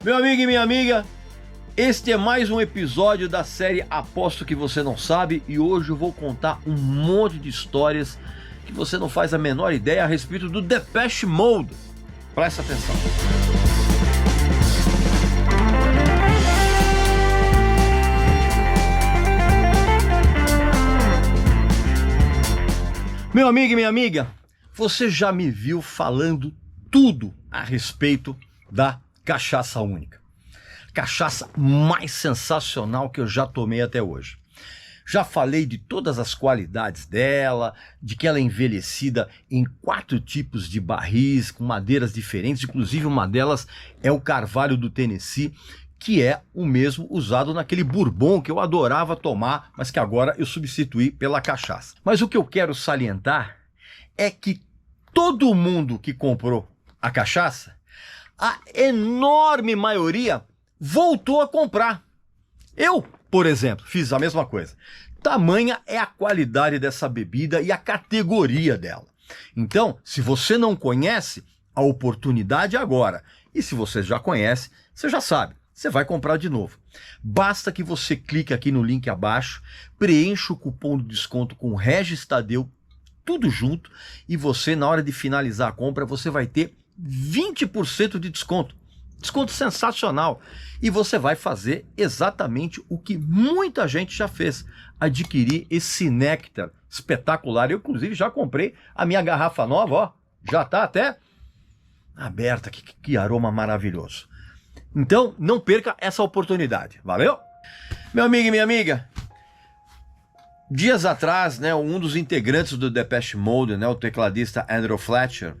Meu amigo e minha amiga, este é mais um episódio da série Aposto Que Você Não Sabe e hoje eu vou contar um monte de histórias que você não faz a menor ideia a respeito do Depeche Mode. Presta atenção. Meu amigo e minha amiga, você já me viu falando tudo a respeito da cachaça única. Cachaça mais sensacional que eu já tomei até hoje. Já falei de todas as qualidades dela, de que ela é envelhecida em 4 tipos de barris, com madeiras diferentes, inclusive uma delas é o carvalho do Tennessee, que é o mesmo usado naquele bourbon que eu adorava tomar, mas que agora eu substituí pela cachaça. Mas o que eu quero salientar é que todo mundo que comprou a cachaça, a enorme maioria voltou a comprar. Eu, por exemplo, fiz a mesma coisa. Tamanha é a qualidade dessa bebida e a categoria dela. Então, se você não conhece, a oportunidade é agora. E se você já conhece, você já sabe. Você vai comprar de novo. Basta que você clique aqui no link abaixo, preencha o cupom de desconto com Regis Tadeu, tudo junto, e você, na hora de finalizar a compra, você vai ter 20% de desconto. Desconto sensacional. E você vai fazer exatamente o que muita gente já fez, adquirir esse néctar espetacular. Eu, inclusive, já comprei a minha garrafa nova, ó, já tá até aberta, que aroma maravilhoso. Então, não perca essa oportunidade, valeu? Meu amigo e minha amiga, dias atrás, né, um dos integrantes do Depeche Mode, né, o tecladista Andrew Fletcher,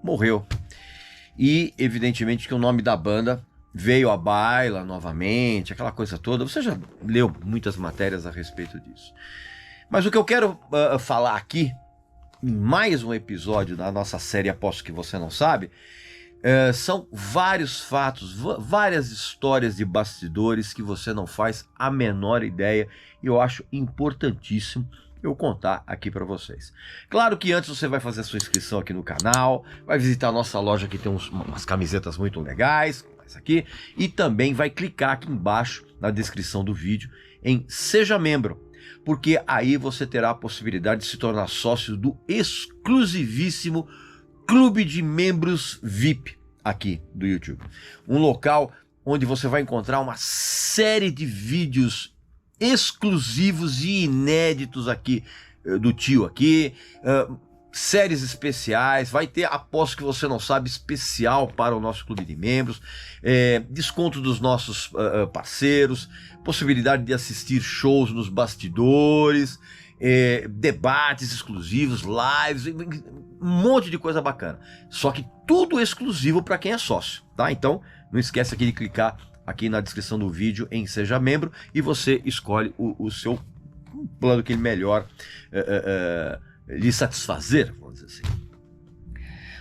morreu. E, evidentemente, que o nome da banda veio à baila novamente, aquela coisa toda. Você já leu muitas matérias a respeito disso. Mas o que eu quero falar aqui, em mais um episódio da nossa série Aposto Que Você Não Sabe, são vários fatos, várias histórias de bastidores que você não faz a menor ideia e eu acho importantíssimo eu contar aqui para vocês. Claro que antes você vai fazer a sua inscrição aqui no canal, vai visitar a nossa loja que tem umas camisetas muito legais, essa aqui, e também vai clicar aqui embaixo na descrição do vídeo em Seja Membro, porque aí você terá a possibilidade de se tornar sócio do exclusivíssimo Clube de Membros VIP aqui do YouTube. Um local onde você vai encontrar uma série de vídeos exclusivos e inéditos aqui do tio aqui, séries especiais, vai ter Aposto Que Você Não Sabe especial para o nosso Clube de Membros, desconto dos nossos parceiros, possibilidade de assistir shows nos bastidores, debates exclusivos, lives, um monte de coisa bacana. Só que tudo exclusivo para quem é sócio, tá? Então não esquece aqui de clicar aqui na descrição do vídeo em Seja Membro e você escolhe o seu plano que melhor lhe satisfazer, vamos dizer assim.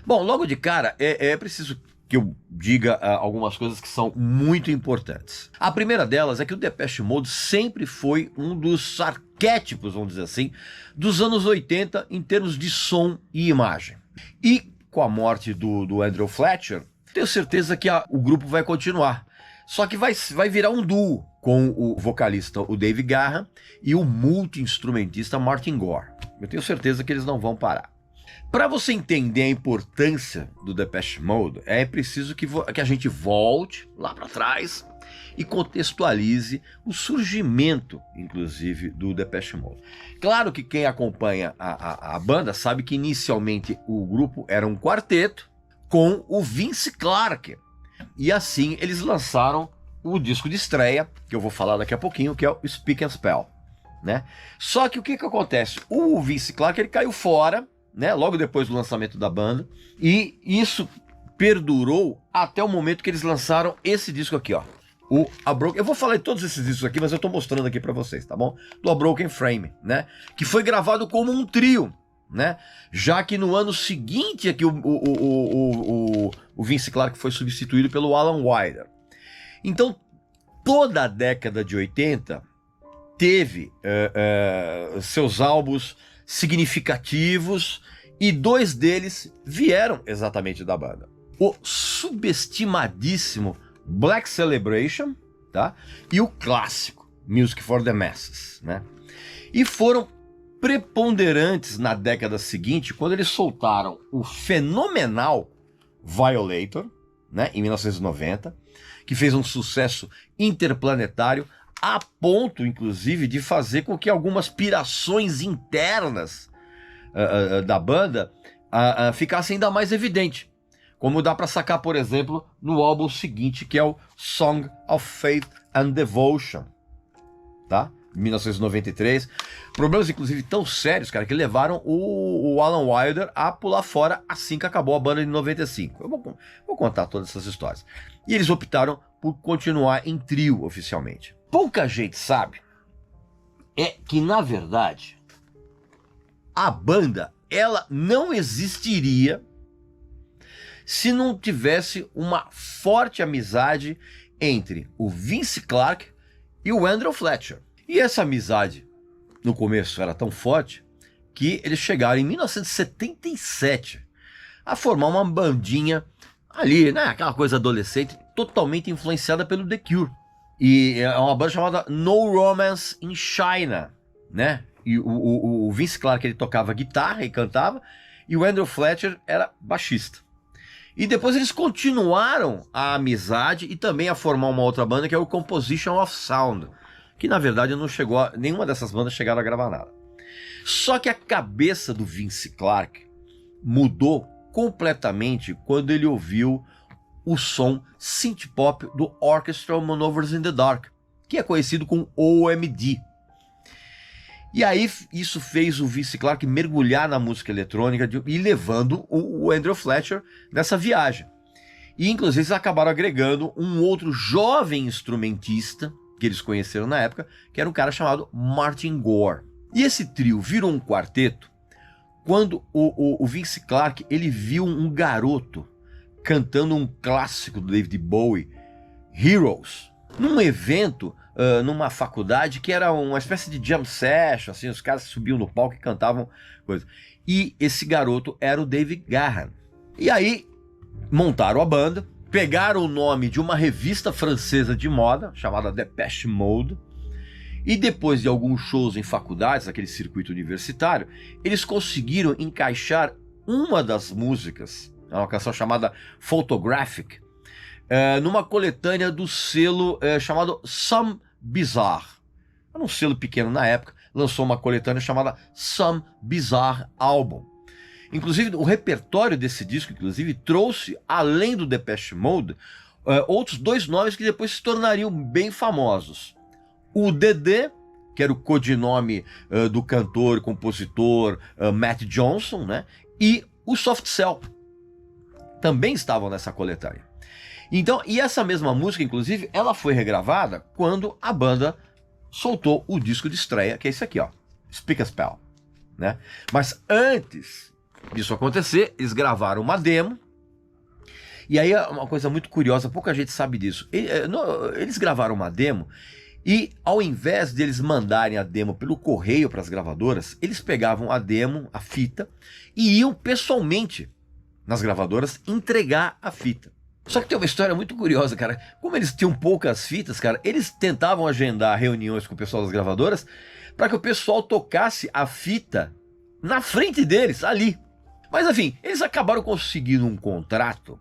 Bom, logo de cara é preciso que eu diga algumas coisas que são muito importantes. A primeira delas é que o Depeche Mode sempre foi um dos arquétipos, vamos dizer assim, dos anos 80 em termos de som e imagem. E com a morte do Andrew Fletcher, tenho certeza que o grupo vai continuar. Só que vai virar um duo com o vocalista, o Dave Gahan, e o multi-instrumentista Martin Gore. Eu tenho certeza que eles não vão parar. Para você entender a importância do Depeche Mode, é preciso que a gente volte lá para trás e contextualize o surgimento, inclusive, do Depeche Mode. Claro que quem acompanha a banda sabe que inicialmente o grupo era um quarteto com o Vince Clarke. E assim eles lançaram o disco de estreia, que eu vou falar daqui a pouquinho, que é o Speak and Spell, né? Só que o que acontece? O Vince Clarke ele caiu fora, né, logo depois do lançamento da banda, e isso perdurou até o momento que eles lançaram esse disco aqui, ó. Eu vou falar de todos esses discos aqui, mas eu tô mostrando aqui para vocês, tá bom? Do A Broken Frame, né? Que foi gravado como um trio, né? Já que no ano seguinte é que o Vince Clarke foi substituído pelo Alan Wilder. Então, toda a década de 80 teve seus álbuns significativos e 2 deles vieram exatamente da banda. O subestimadíssimo Black Celebration, tá? E o clássico, Music for the Masses, né? E foram preponderantes na década seguinte, quando eles soltaram o fenomenal Violator, né, em 1990, que fez um sucesso interplanetário, a ponto, inclusive, de fazer com que algumas pirações internas da banda ficassem ainda mais evidentes. Como dá para sacar, por exemplo, no álbum seguinte, que é o Song of Faith and Devotion, tá? 1993. Problemas, inclusive, tão sérios, cara, que levaram o Alan Wilder a pular fora assim que acabou a banda de 95. Eu vou contar todas essas histórias. E eles optaram por continuar em trio oficialmente. Pouca gente sabe que, na verdade, a banda, ela não existiria se não tivesse uma forte amizade entre o Vince Clarke e o Andrew Fletcher. E essa amizade, no começo, era tão forte que eles chegaram em 1977 a formar uma bandinha ali, né, aquela coisa adolescente, totalmente influenciada pelo The Cure. E é uma banda chamada No Romance in China, né? E o Vince Clarke, ele tocava guitarra e cantava, e o Andrew Fletcher era baixista. E depois eles continuaram a amizade e também a formar uma outra banda, que é o Composition of Sound, que na verdade não chegou nenhuma dessas bandas chegaram a gravar nada. Só que a cabeça do Vince Clarke mudou completamente quando ele ouviu o som synth pop do Orchestral Maneuvers in the Dark, que é conhecido como OMD. E aí isso fez o Vince Clarke mergulhar na música eletrônica e levando o Andrew Fletcher nessa viagem. E inclusive eles acabaram agregando um outro jovem instrumentista que eles conheceram na época, que era um cara chamado Martin Gore. E esse trio virou um quarteto quando o Vince Clarke, ele viu um garoto cantando um clássico do David Bowie, Heroes, num evento, numa faculdade, que era uma espécie de jam session, assim, os caras subiam no palco e cantavam coisas. E esse garoto era o David Gahan. E aí montaram a banda, pegaram o nome de uma revista francesa de moda, chamada Depeche Mode, e depois de alguns shows em faculdades, aquele circuito universitário, eles conseguiram encaixar uma das músicas, uma canção chamada Photographic, numa coletânea do selo chamado Some Bizarre. Era um selo pequeno na época, lançou uma coletânea chamada Some Bizarre Album. Inclusive, o repertório desse disco, inclusive, trouxe, além do Depeche Mode, outros dois nomes que depois se tornariam bem famosos. O Dedé, que era o codinome do cantor e compositor Matt Johnson, né? E o Soft Cell também estavam nessa coletânea. Então, e essa mesma música, inclusive, ela foi regravada quando a banda soltou o disco de estreia, que é esse aqui, ó, Speak a Spell, né? Mas antes disso acontecer, eles gravaram uma demo. E aí é uma coisa muito curiosa, pouca gente sabe disso. Eles gravaram uma demo e, ao invés deles mandarem a demo pelo correio para as gravadoras, eles pegavam a demo, a fita, e iam pessoalmente nas gravadoras entregar a fita. Só que tem uma história muito curiosa, cara. Como eles tinham poucas fitas, cara, eles tentavam agendar reuniões com o pessoal das gravadoras para que o pessoal tocasse a fita na frente deles, ali. Mas, enfim, eles acabaram conseguindo um contrato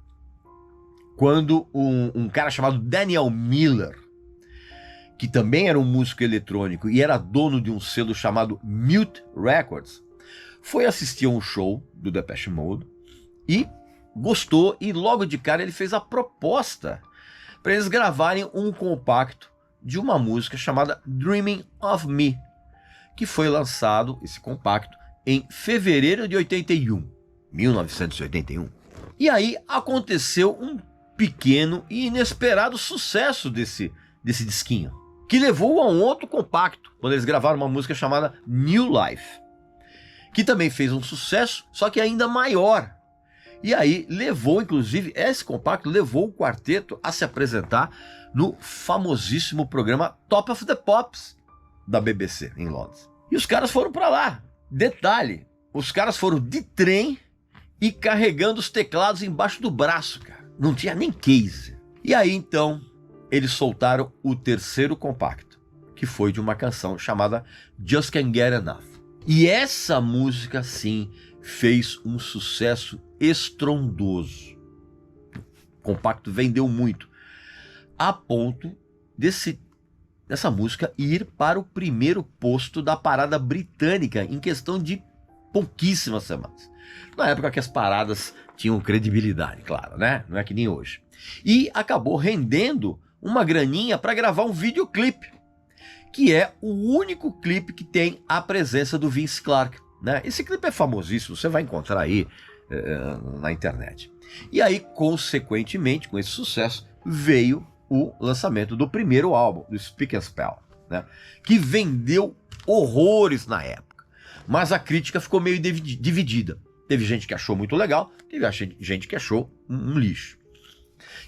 quando um cara chamado Daniel Miller, que também era um músico eletrônico e era dono de um selo chamado Mute Records, foi assistir a um show do Depeche Mode e gostou, e logo de cara ele fez a proposta para eles gravarem um compacto de uma música chamada Dreaming of Me, que foi lançado, esse compacto, em fevereiro de 1981. E aí aconteceu um pequeno e inesperado sucesso desse disquinho, que levou a um outro compacto, quando eles gravaram uma música chamada New Life, que também fez um sucesso, só que ainda maior. E aí levou, inclusive, esse compacto levou o quarteto a se apresentar no famosíssimo programa Top of the Pops da BBC em Londres. E os caras foram para lá. Detalhe, os caras foram de trem e carregando os teclados embaixo do braço, cara. Não tinha nem case. E aí, então, eles soltaram o terceiro compacto, que foi de uma canção chamada Just Can't Get Enough. E essa música, sim, fez um sucesso estrondoso. O compacto vendeu muito, a ponto dessa música ir para o primeiro posto da parada britânica em questão de pouquíssimas semanas. Na época que as paradas tinham credibilidade, claro, né? Não é que nem hoje. E acabou rendendo uma graninha para gravar um videoclipe, que é o único clipe que tem a presença do Vince Clarke, né? Esse clipe é famosíssimo, você vai encontrar aí na internet. E aí, consequentemente, com esse sucesso, veio o lançamento do primeiro álbum, do Speak and Spell, né? Que vendeu horrores na época, mas a crítica ficou meio dividida. Teve gente que achou muito legal, teve gente que achou um lixo.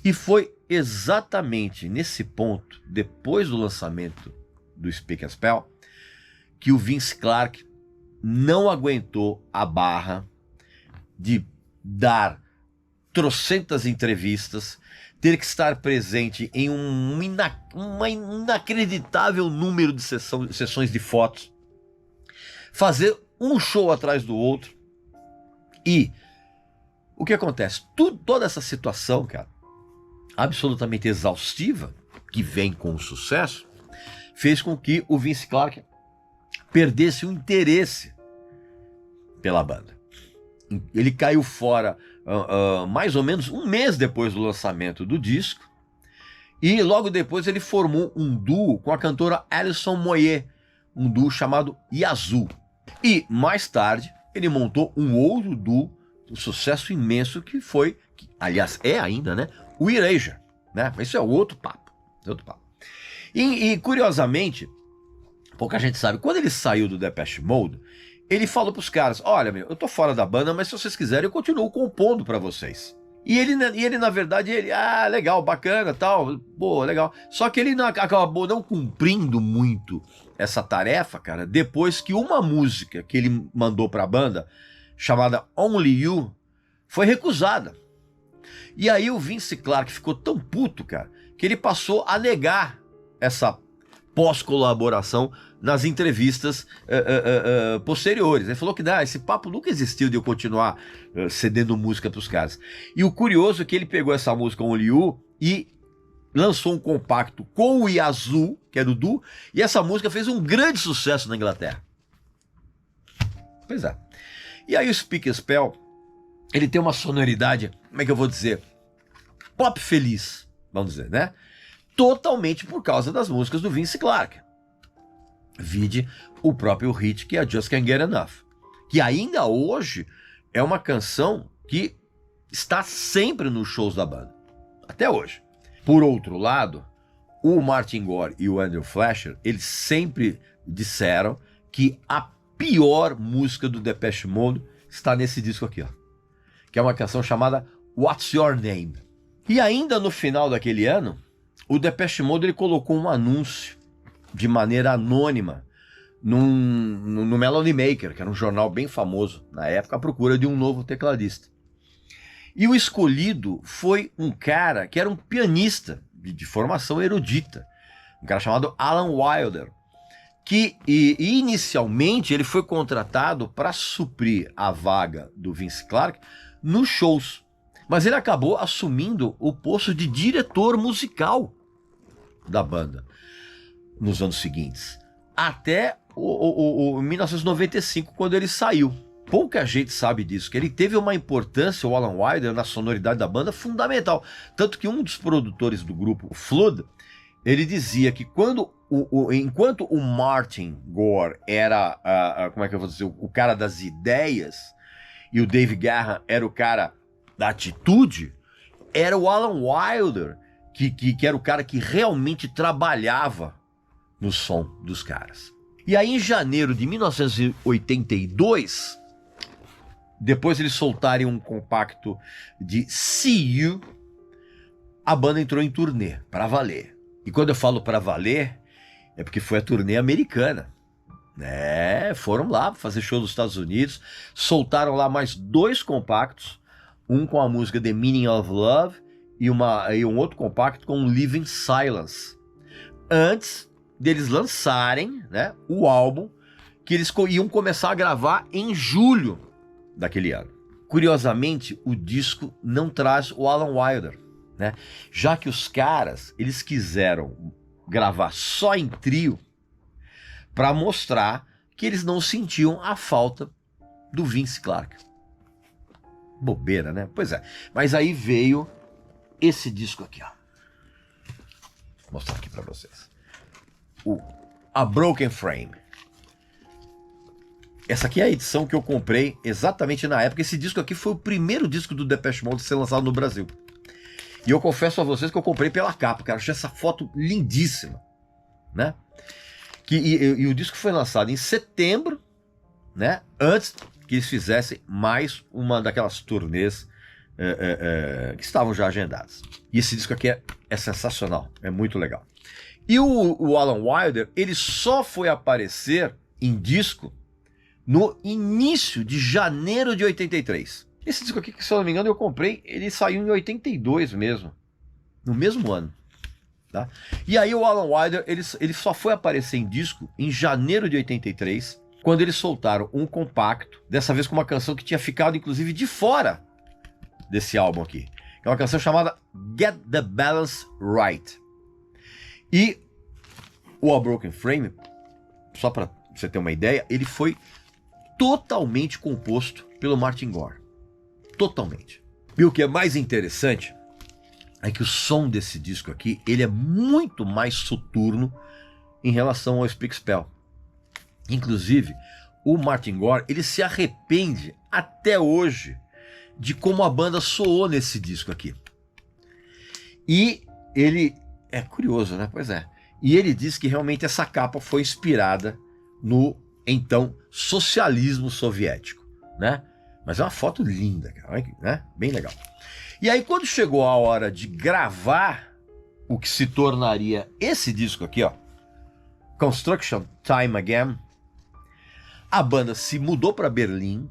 E foi exatamente nesse ponto, depois do lançamento do Speak and Spell, que o Vince Clarke não aguentou a barra de dar trocentas entrevistas, ter que estar presente em um inacreditável número de sessões de fotos, fazer um show atrás do outro. E o que acontece? Toda essa situação, cara, absolutamente exaustiva, que vem com o sucesso, fez com que o Vince Clarke perdesse o interesse pela banda. Ele caiu fora mais ou menos um mês depois do lançamento do disco, e logo depois ele formou um duo com a cantora Alison Moyet, um duo chamado Yazoo. E mais tarde ele montou um outro duo, um sucesso imenso, que foi, aliás é ainda, né, o Erasure, né? Isso é outro papo. E curiosamente, pouca gente sabe, quando ele saiu do Depeche Mode, ele falou pros caras: olha, meu, eu tô fora da banda, mas se vocês quiserem eu continuo compondo pra vocês. E ele na verdade, legal, bacana, tal, boa, legal. Só que ele acabou não cumprindo muito essa tarefa, cara, depois que uma música que ele mandou pra banda, chamada Only You, foi recusada. E aí o Vince Clarke ficou tão puto, cara, que ele passou a negar essa pós-colaboração nas entrevistas posteriores. Ele falou que esse papo nunca existiu de eu continuar cedendo música para os caras. E o curioso é que ele pegou essa música Only You e lançou um compacto com o Yazoo, que era o duo, e essa música fez um grande sucesso na Inglaterra. Pois é. E aí o Speak and Spell, ele tem uma sonoridade, como é que eu vou dizer, pop feliz, vamos dizer, né? Totalmente por causa das músicas do Vince Clarke. Vide o próprio hit, que é Just Can't Get Enough, que ainda hoje é uma canção que está sempre nos shows da banda, até hoje. Por outro lado, o Martin Gore e o Andrew Fletcher, eles sempre disseram que a pior música do Depeche Mode está nesse disco aqui, ó, que é uma canção chamada What's Your Name. E ainda no final daquele ano, o Depeche Mode ele colocou um anúncio de maneira anônima no Melody Maker, que era um jornal bem famoso na época, à procura de um novo tecladista. E o escolhido foi um cara que era um pianista de formação erudita, um cara chamado Alan Wilder, que inicialmente ele foi contratado para suprir a vaga do Vince Clarke nos shows, mas ele acabou assumindo o posto de diretor musical da banda nos anos seguintes, até o 1995, quando ele saiu. Pouca gente sabe disso, que ele teve uma importância, o Alan Wilder, na sonoridade da banda, fundamental. Tanto que um dos produtores do grupo, o Flood, ele dizia que enquanto o Martin Gore era, como é que eu vou dizer, o cara das ideias, e o Dave Gahan era o cara da atitude, era o Alan Wilder que era o cara que realmente trabalhava no som dos caras. E aí, em janeiro de 1982, depois eles soltarem um compacto de See You, a banda entrou em turnê, para valer. E quando eu falo para valer, é porque foi a turnê americana. Foram lá fazer show nos Estados Unidos, soltaram lá mais 2 compactos, um com a música The Meaning of Love e um outro compacto com Living Silence, antes deles lançarem, né, o álbum que eles iam começar a gravar em julho daquele ano. Curiosamente, o disco não traz o Alan Wilder, né? Já que os caras, eles quiseram gravar só em trio para mostrar que eles não sentiam a falta do Vince Clarke. Bobeira, né? Pois é. Mas aí veio esse disco aqui, ó. Vou mostrar aqui para vocês. A Broken Frame. Essa aqui é a edição que eu comprei exatamente na época. Esse disco aqui foi o primeiro disco do Depeche Mode a ser lançado no Brasil. E eu confesso a vocês que eu comprei pela capa, cara. Eu achei essa foto lindíssima, né? E o disco foi lançado em setembro, né? Antes que eles fizessem mais uma daquelas turnês que estavam já agendadas. E esse disco aqui é sensacional, é muito legal. E o Alan Wilder, ele só foi aparecer em disco no início de janeiro de 83. Esse disco aqui, que se eu não me engano eu comprei, ele saiu em 82 mesmo, no mesmo ano. Tá? E aí o Alan Wilder, ele só foi aparecer em disco em janeiro de 83, quando eles soltaram um compacto, dessa vez com uma canção que tinha ficado inclusive de fora desse álbum aqui. É uma canção chamada Get the Balance Right. E o A Broken Frame, só para você ter uma ideia, ele foi totalmente composto pelo Martin Gore. Totalmente. E o que é mais interessante é que o som desse disco aqui, ele é muito mais soturno em relação ao Speak Spell. Inclusive, o Martin Gore, ele se arrepende até hoje de como a banda soou nesse disco aqui. E ele... É curioso, né? Pois é. E ele diz que realmente essa capa foi inspirada no, então, socialismo soviético, né? Mas é uma foto linda, cara, né? Bem legal. E aí, quando chegou a hora de gravar o que se tornaria esse disco aqui, ó, Construction Time Again, a banda se mudou para Berlim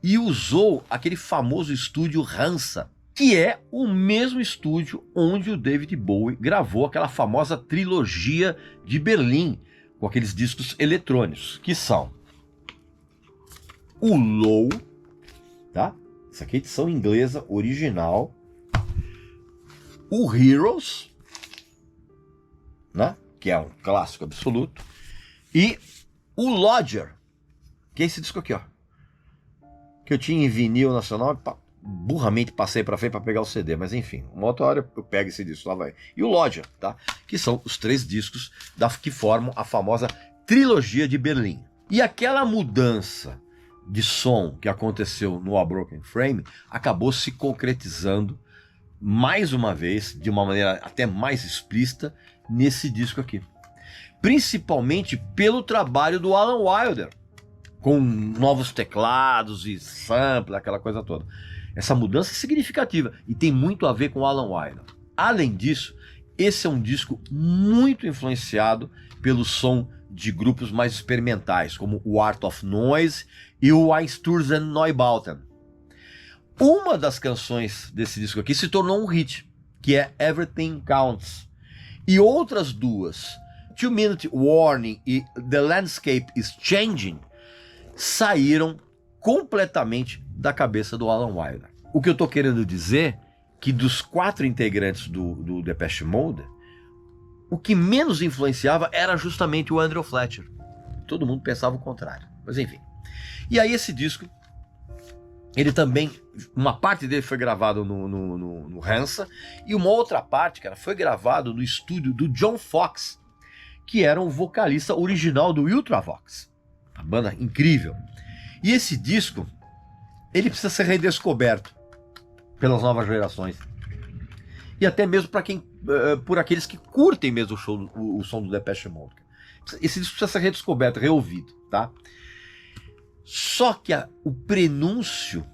e usou aquele famoso estúdio Hansa, que é o mesmo estúdio onde o David Bowie gravou aquela famosa trilogia de Berlim, com aqueles discos eletrônicos, que são o Low, tá? Essa aqui é a edição inglesa original, o Heroes, né? Que é um clássico absoluto, e o Lodger, que é esse disco aqui, ó, que eu tinha em vinil nacional, burramente passei para frente para pegar o CD, mas enfim, uma outra hora eu pego esse disco, lá vai. E o Lodger, tá? Que são os 3 discos que formam a famosa trilogia de Berlim. E aquela mudança de som que aconteceu no A Broken Frame acabou se concretizando mais uma vez, de uma maneira até mais explícita, nesse disco aqui. Principalmente pelo trabalho do Alan Wilder, com novos teclados e sampler, aquela coisa toda. Essa mudança é significativa e tem muito a ver com Alan Wilder. Além disso, esse é um disco muito influenciado pelo som de grupos mais experimentais, como o Art of Noise e o Einstürzen Neubauten. Uma das canções desse disco aqui se tornou um hit, que é Everything Counts. E outras duas, 2 Minute Warning e The Landscape is Changing, saíram completamente da cabeça do Alan Wilder. O que eu tô querendo dizer que dos 4 integrantes do Depeche Mode, o que menos influenciava era justamente o Andrew Fletcher. Todo mundo pensava o contrário, mas enfim. E aí esse disco, ele também, uma parte dele foi gravado no Hansa, e uma outra parte, cara, foi gravado no estúdio do John Foxx, que era o vocalista original do Ultravox, uma banda incrível. E esse disco, ele precisa ser redescoberto pelas novas gerações. E até mesmo para quem, por aqueles que curtem mesmo o som do Depeche Mode. Esse disco precisa ser redescoberto, reouvido, tá? Só que o prenúncio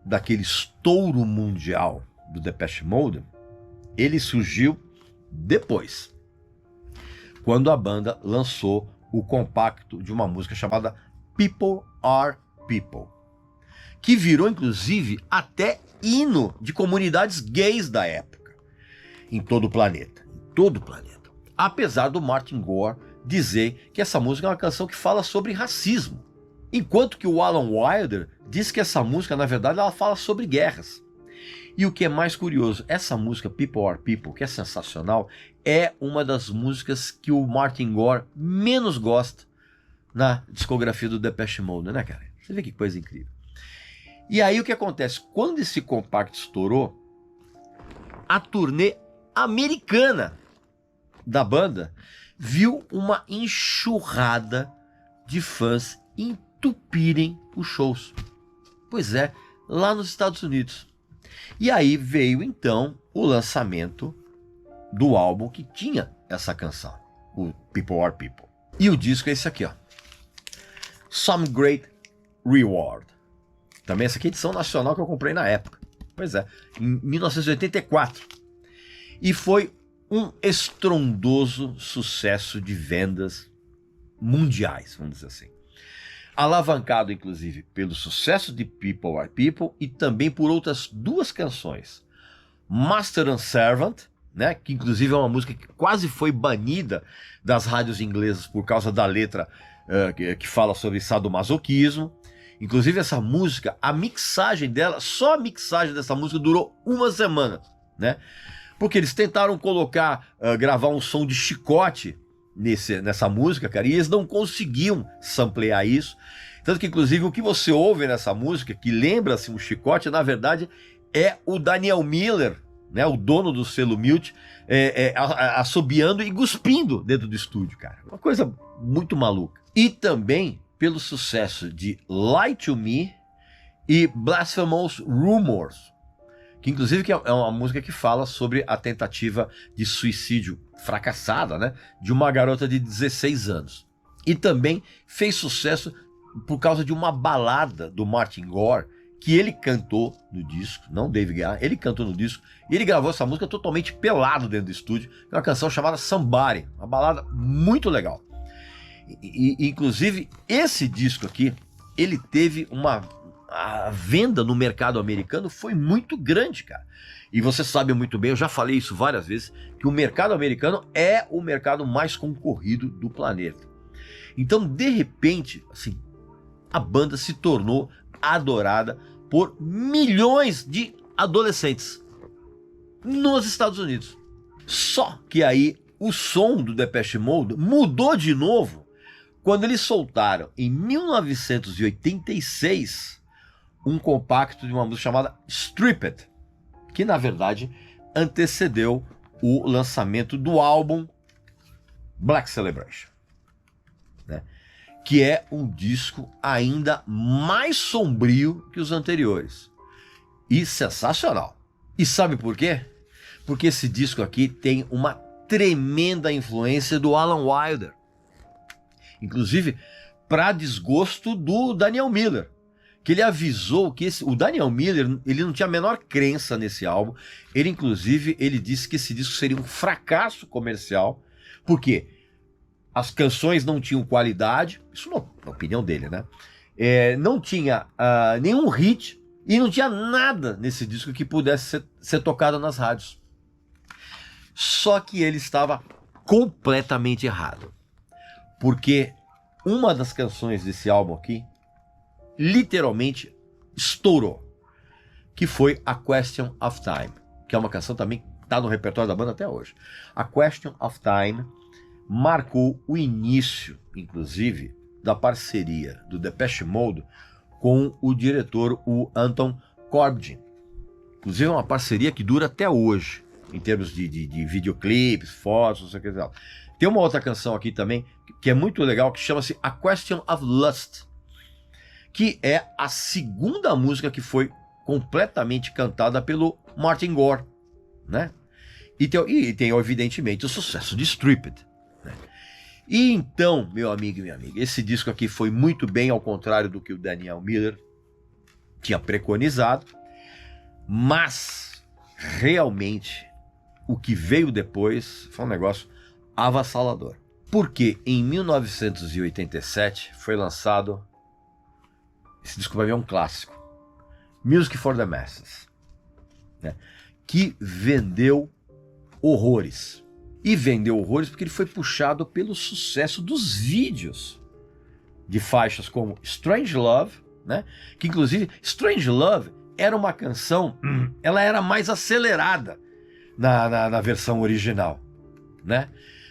daquele estouro mundial do Depeche Mode, ele surgiu depois, quando a banda lançou o compacto de uma música chamada People Are People, que virou inclusive até hino de comunidades gays da época. em todo o planeta. Em todo o planeta. Apesar do Martin Gore dizer que essa música é uma canção que fala sobre racismo. Enquanto que o Alan Wilder diz que essa música, na verdade, ela fala sobre guerras. E o que é mais curioso, essa música People Are People, que é sensacional, é uma das músicas que o Martin Gore menos gosta na discografia do Depeche Mode, né, cara? Você vê que coisa incrível. E aí o que acontece? Quando esse compacto estourou, a turnê americana da banda viu uma enxurrada de fãs entupirem os shows. Pois é, lá nos Estados Unidos. E aí veio então o lançamento do álbum que tinha essa canção, o People Are People. E o disco é esse aqui, ó. Some Great Reward. Também essa aqui é a edição nacional que eu comprei na época. Pois é, em 1984. E foi um estrondoso sucesso de vendas mundiais, vamos dizer assim. Alavancado, inclusive, pelo sucesso de People Are People e também por outras duas canções. Master and Servant, né, que inclusive é uma música que quase foi banida das rádios inglesas por causa da letra que fala sobre sadomasoquismo. Inclusive essa música, a mixagem dela, só a mixagem dessa música durou uma semana, né? Porque eles tentaram gravar um som de chicote nessa música, cara, e eles não conseguiam samplear isso. Tanto que, inclusive, o que você ouve nessa música, que lembra-se um chicote, na verdade, é o Daniel Miller, né, o dono do selo Mute, assobiando e cuspindo dentro do estúdio, cara. Uma coisa muito maluca. E também pelo sucesso de Lie to Me e Blasphemous Rumors, que inclusive que é uma música que fala sobre a tentativa de suicídio fracassada, né, de uma garota de 16 anos. E também fez sucesso por causa de uma balada do Martin Gore, que ele cantou no disco, não Dave Gahan, ele cantou no disco, e ele gravou essa música totalmente pelado dentro do estúdio, que é uma canção chamada Somebody, uma balada muito legal. E inclusive, esse disco aqui, ele teve a venda no mercado americano foi muito grande, cara. E você sabe muito bem, eu já falei isso várias vezes, que o mercado americano é o mercado mais concorrido do planeta. Então, de repente, assim, a banda se tornou adorada por milhões de adolescentes nos Estados Unidos. Só que aí o som do Depeche Mode mudou de novo quando eles soltaram, em 1986, um compacto de uma música chamada Stripped, que na verdade antecedeu o lançamento do álbum Black Celebration, né? Que é um disco ainda mais sombrio que os anteriores e sensacional. E sabe por quê? Porque esse disco aqui tem uma tremenda influência do Alan Wilder, inclusive para desgosto do Daniel Miller, que ele avisou que o Daniel Miller, ele não tinha a menor crença nesse álbum. Ele, inclusive, ele disse que esse disco seria um fracasso comercial, porque as canções não tinham qualidade, isso na opinião dele, né? Não tinha nenhum hit e não tinha nada nesse disco que pudesse ser tocado nas rádios. Só que ele estava completamente errado, porque uma das canções desse álbum aqui literalmente estourou, que foi A Question of Time, que é uma canção também que está no repertório da banda até hoje. A Question of Time marcou o início, inclusive, da parceria do Depeche Mode com o diretor, o Anton Corbijn. Inclusive é uma parceria que dura até hoje, em termos de videoclipes, fotos, não sei o que tal. Tem uma outra canção aqui também, que é muito legal, que chama-se A Question of Lust, que é a segunda música que foi completamente cantada pelo Martin Gore, né? E tem evidentemente, o sucesso de Stripped, né? E então, meu amigo e minha amiga, esse disco aqui foi muito bem, ao contrário do que o Daniel Miller tinha preconizado, mas realmente o que veio depois foi um negócio avassalador. Porque em 1987 foi lançado, esse disco vai ver um clássico, Music for the Masses, né? Que vendeu horrores. E vendeu horrores porque ele foi puxado pelo sucesso dos vídeos de faixas como Strange Love, né? Que inclusive Strange Love era uma canção, ela era mais acelerada na versão original, né?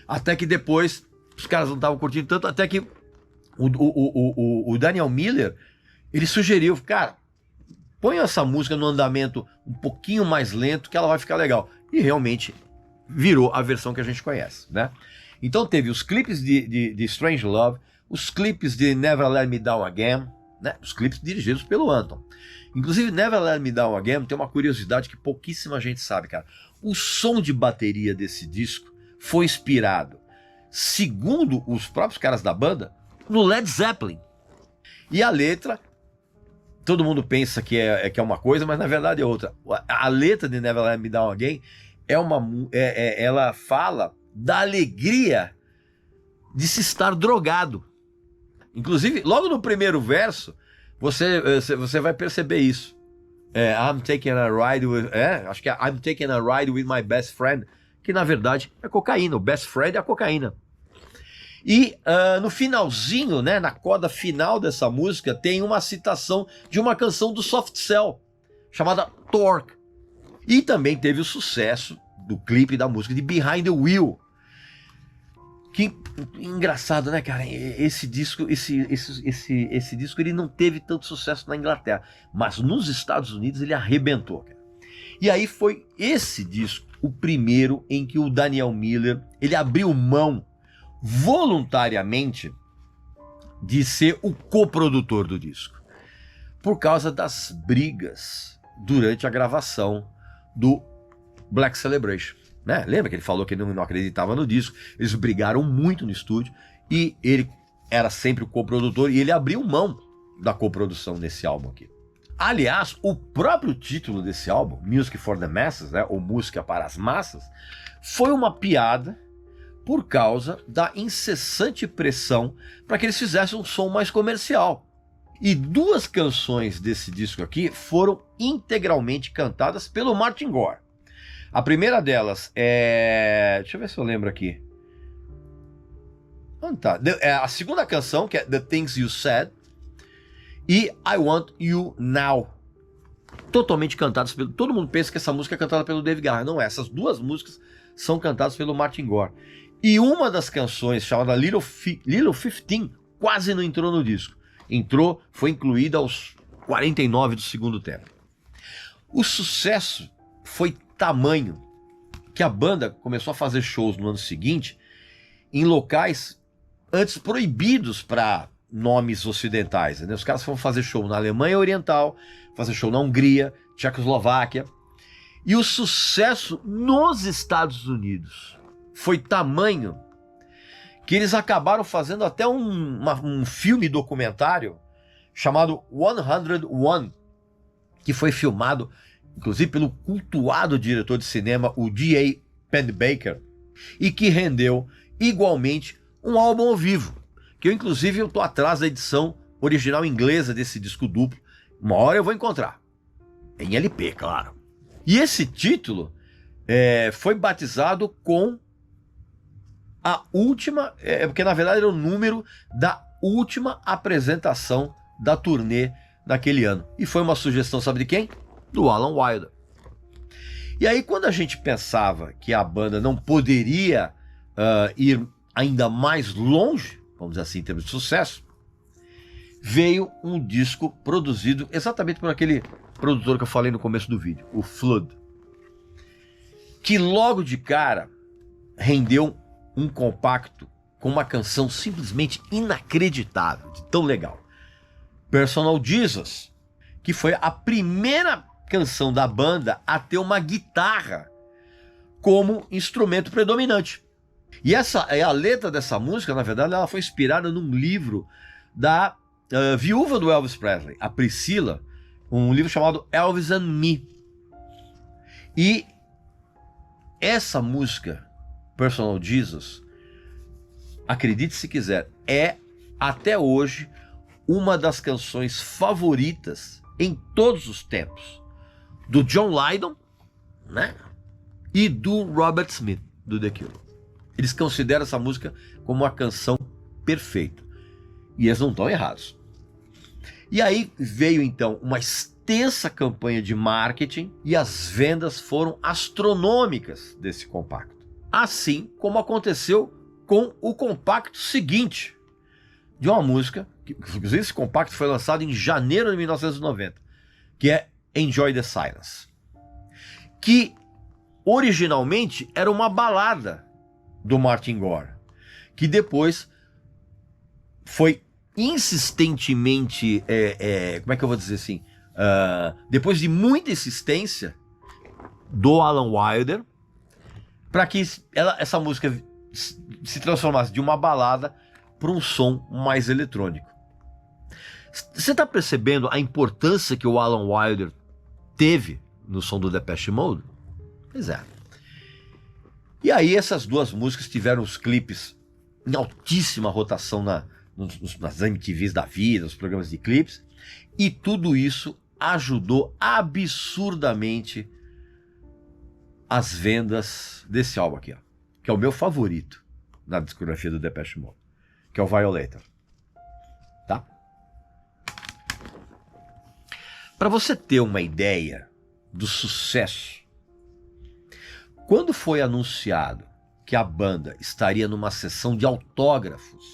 Até que depois os caras não estavam curtindo tanto, até que o Daniel Miller, ele sugeriu, cara, põe essa música no andamento um pouquinho mais lento que ela vai ficar legal. E realmente virou a versão que a gente conhece, né? Então teve os clipes de Strange Love, os clipes de Never Let Me Down Again, né? Os clipes dirigidos pelo Anton. Inclusive, Never Let Me Down Again tem uma curiosidade que pouquíssima gente sabe, cara. O som de bateria desse disco foi inspirado, segundo os próprios caras da banda, no Led Zeppelin. E a letra, todo mundo pensa que é uma coisa, mas na verdade é outra. A letra de Never Let Me Down Again ela fala da alegria de se estar drogado. Inclusive, logo no primeiro verso, você vai perceber isso. I'm taking a ride with... acho que é I'm taking a ride with my best friend, que na verdade é cocaína. O best friend é a cocaína. E no finalzinho, né, na coda final dessa música, tem uma citação de uma canção do Soft Cell, chamada Torque. E também teve o sucesso do clipe da música de Behind the Wheel. Que engraçado, né, cara? Esse disco ele não teve tanto sucesso na Inglaterra, mas nos Estados Unidos ele arrebentou, cara. E aí foi esse disco o primeiro em que o Daniel Miller ele abriu mão voluntariamente de ser o coprodutor do disco, por causa das brigas durante a gravação do Black Celebration, né? Lembra que ele falou que ele não acreditava no disco? Eles brigaram muito no estúdio e ele era sempre o coprodutor e ele abriu mão da coprodução nesse álbum aqui. Aliás, o próprio título desse álbum, Music for the Masses, né, ou Música para as Massas, foi uma piada por causa da incessante pressão para que eles fizessem um som mais comercial. E duas canções desse disco aqui foram integralmente cantadas pelo Martin Gore. A primeira delas é... deixa eu ver se eu lembro aqui. Tá. A segunda canção, que é The Things You Said, e I Want You Now. Totalmente cantadas pelo... Todo mundo pensa que essa música é cantada pelo Dave Garrett. Não é. Essas duas músicas são cantadas pelo Martin Gore. E uma das canções, chamada Little 15, quase não entrou no disco. Entrou, foi incluída aos 49 do segundo tempo. O sucesso foi tamanho que a banda começou a fazer shows no ano seguinte em locais antes proibidos para nomes ocidentais, né? Os caras foram fazer show na Alemanha Oriental, fazer show na Hungria, Tchecoslováquia. E o sucesso nos Estados Unidos foi tamanho que eles acabaram fazendo até um filme documentário chamado 101, que foi filmado, inclusive, pelo cultuado diretor de cinema, o D.A. Pennebaker, e que rendeu, igualmente, um álbum ao vivo, que eu estou atrás da edição original inglesa desse disco duplo. Uma hora eu vou encontrar. Em LP, claro. E esse título foi batizado com a última, porque na verdade era o número da última apresentação da turnê daquele ano. E foi uma sugestão, sabe de quem? Do Alan Wilder. E aí, quando a gente pensava que a banda não poderia ir ainda mais longe, vamos dizer assim, em termos de sucesso, veio um disco produzido exatamente por aquele produtor que eu falei no começo do vídeo, o Flood, que logo de cara rendeu um compacto com uma canção simplesmente inacreditável, de tão legal. Personal Jesus, que foi a primeira canção da banda a ter uma guitarra como instrumento predominante. E a letra dessa música, na verdade, ela foi inspirada num livro da viúva do Elvis Presley, a Priscilla, um livro chamado Elvis and Me. E essa música, Personal Jesus, acredite se quiser, é até hoje uma das canções favoritas em todos os tempos do John Lydon, né? e do Robert Smith, do The Cure. Eles consideram essa música como uma canção perfeita. E eles não estão errados. E aí veio então uma extensa campanha de marketing e as vendas foram astronômicas desse compacto. Assim como aconteceu com o compacto seguinte de uma música, que inclusive esse compacto foi lançado em janeiro de 1990, que é Enjoy the Silence, que originalmente era uma balada do Martin Gore, que depois foi insistentemente, como é que eu vou dizer assim, depois de muita insistência do Alan Wilder, para que essa música se transformasse de uma balada para um som mais eletrônico. Você está percebendo a importância que o Alan Wilder teve no som do Depeche Mode? Pois é. E aí essas duas músicas tiveram os clipes em altíssima rotação nas MTVs da vida, nos programas de clipes, e tudo isso ajudou absurdamente as vendas desse álbum aqui, ó, que é o meu favorito na discografia do Depeche Mode, que é o Violator. Tá? Para você ter uma ideia do sucesso, quando foi anunciado que a banda estaria numa sessão de autógrafos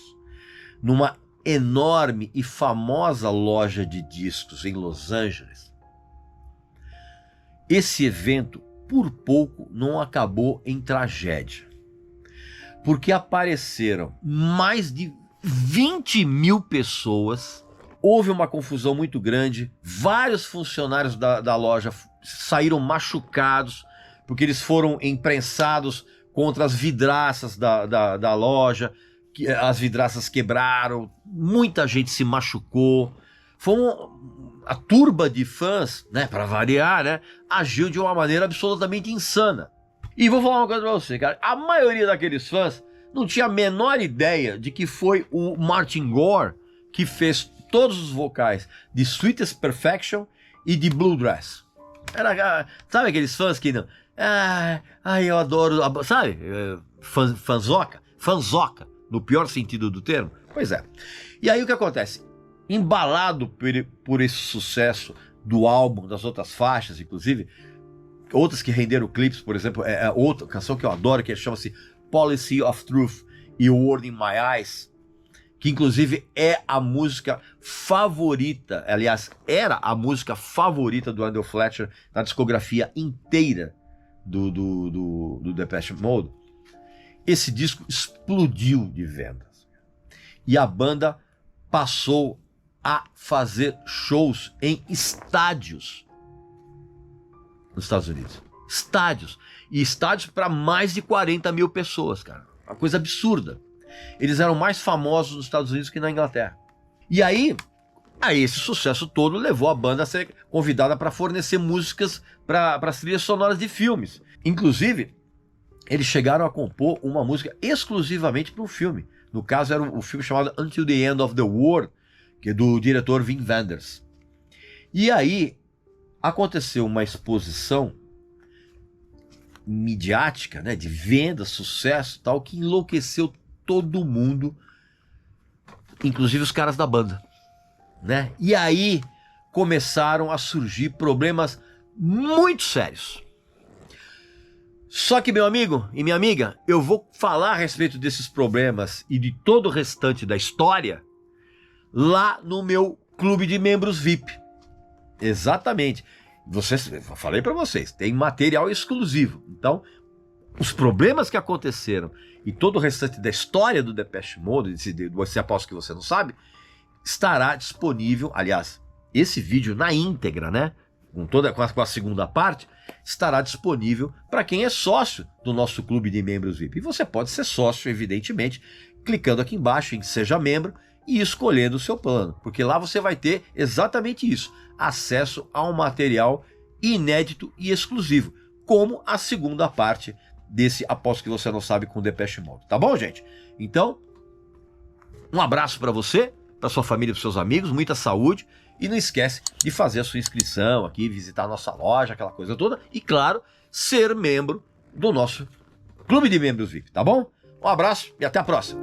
numa enorme e famosa loja de discos em Los Angeles, esse evento por pouco não acabou em tragédia, porque apareceram mais de 20 mil pessoas, houve uma confusão muito grande, vários funcionários da loja saíram machucados, porque eles foram imprensados contra as vidraças da loja, as vidraças quebraram, muita gente se machucou, a turba de fãs, né, para variar, né, agiu de uma maneira absolutamente insana. E vou falar uma coisa pra você, cara, a maioria daqueles fãs não tinha a menor ideia de que foi o Martin Gore que fez todos os vocais de Sweetest Perfection e de Blue Dress. Sabe aqueles fãs que não... eu adoro... Sabe? Fanzoca, no pior sentido do termo. Pois é. E aí o que acontece? Embalado por esse sucesso do álbum, das outras faixas, inclusive, outras que renderam clipes, por exemplo, outra canção que eu adoro, que chama-se Policy of Truth e Word in My Eyes, que inclusive é a música favorita, aliás, era a música favorita do Wendell Fletcher na discografia inteira do Depeche Mode. Esse disco explodiu de vendas. E a banda passou a fazer shows em estádios nos Estados Unidos. Estádios. E estádios para mais de 40 mil pessoas, cara. Uma coisa absurda. Eles eram mais famosos nos Estados Unidos que na Inglaterra. E aí esse sucesso todo levou a banda a ser convidada para fornecer músicas para as trilhas sonoras de filmes. Inclusive, eles chegaram a compor uma música exclusivamente para um filme. No caso, era o filme chamado Until the End of the World, que é do diretor Wim Wenders. E aí aconteceu uma exposição midiática, né, de venda, sucesso e tal, que enlouqueceu todo mundo, inclusive os caras da banda, né? E aí começaram a surgir problemas muito sérios. Só que, meu amigo e minha amiga, eu vou falar a respeito desses problemas e de todo o restante da história lá no meu clube de membros VIP. Exatamente. Eu falei para vocês, tem material exclusivo. Então, os problemas que aconteceram e todo o restante da história do Depeche Mode, você aposta que você não sabe, estará disponível, aliás, esse vídeo na íntegra, né? Com a segunda parte, estará disponível para quem é sócio do nosso clube de membros VIP. E você pode ser sócio, evidentemente, clicando aqui embaixo em Seja Membro e escolhendo o seu plano, porque lá você vai ter exatamente isso, acesso a um material inédito e exclusivo, como a segunda parte desse Aposto que Você Não Sabe com Depeche Mode. Tá bom, gente? Então, um abraço para você, para sua família, para seus amigos, muita saúde. E não esquece de fazer a sua inscrição aqui, visitar a nossa loja, aquela coisa toda. E, claro, ser membro do nosso Clube de Membros VIP, tá bom? Um abraço e até a próxima.